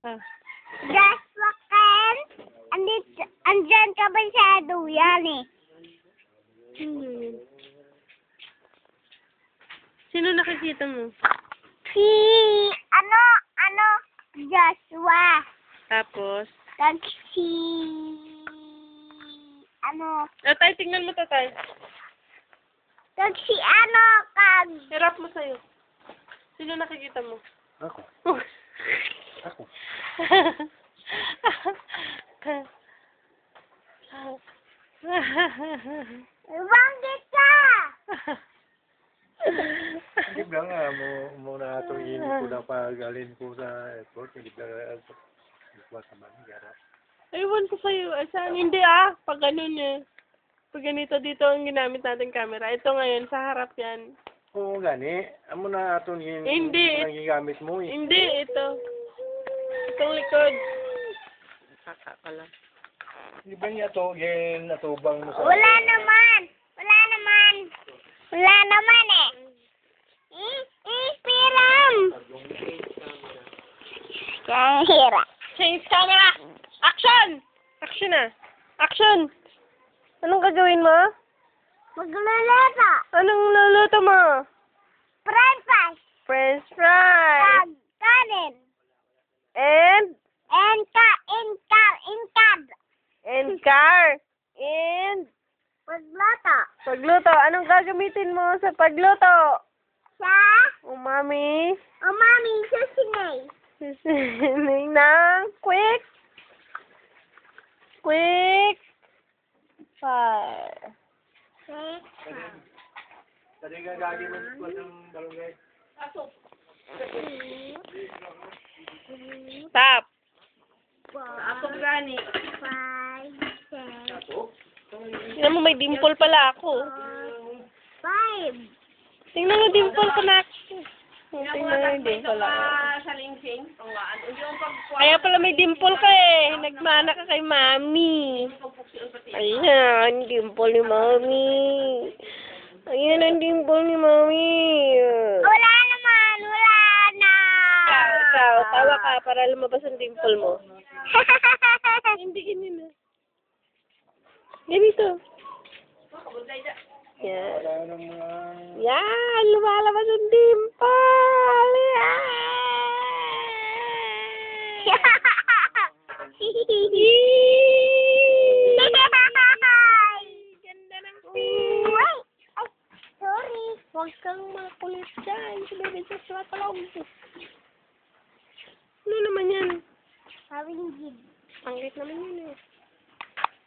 Ah. Joshua Ken, andyan ka ba sa duyan eh? Hmm. Sino nakikita mo? Si, Joshua. Tapos? Kag si, Tay, tingnan mo to, tay. kag si, kag, Hirap mo sa'yo. Sino nakikita mo? Ako. Ako. bakit ka? Hindi lang muna itong init ko na pag-alin ko sa airport. Hindi lang buwan naman. Gara. Ewan ko sa'yo. Saan? Hindi pag ganun eh. Pag ganito dito ang ginamit natin camera. Ito ngayon, sa harap yan. Oo, gani. Amo na itong Hindi. gigamit mo eh. Hindi, ito. Itong likod. Kaka ka lang. Di ba niya ito, natubang mo sa... Wala naman eh. Piram. Kahira. Change camera! Action! Action na! Action! Anong gagawin mo? Magluluto. Anong luluto mo? French fries. French fries! Kag, kanin. And car. And Pagluto. pagluto. Anong gagamitin mo sa pagluto? Sa, Umami. mami, susinay. Sisinig ng quick fire. Tadi nga gagawin mo ng balunggay. Stop. Ako gani. 5, 10, Tingnan mo, may dimple pala ako. 5. Tingnan mo, dimple ko na ako. Tingnan mo yung dimple ako. Kaya pala may dimple ka eh. Nagmana ka kay mami. Ayan, dimple ni mami. Ayan ang dimple ni mami. Wala naman, wala na. Ikaw, tawa ka para lumabas ang dimple mo. Hindi ganyan na. Ganito. Yan. Wala naman. Yan, lumalabas ang dimple. Yan. Ganda ng pin. Ay, sorry. Huwag kang makulit dyan. Sabihin sa swatolog. Ano naman yan? Sabi ni Jib. Pangit naman yun eh.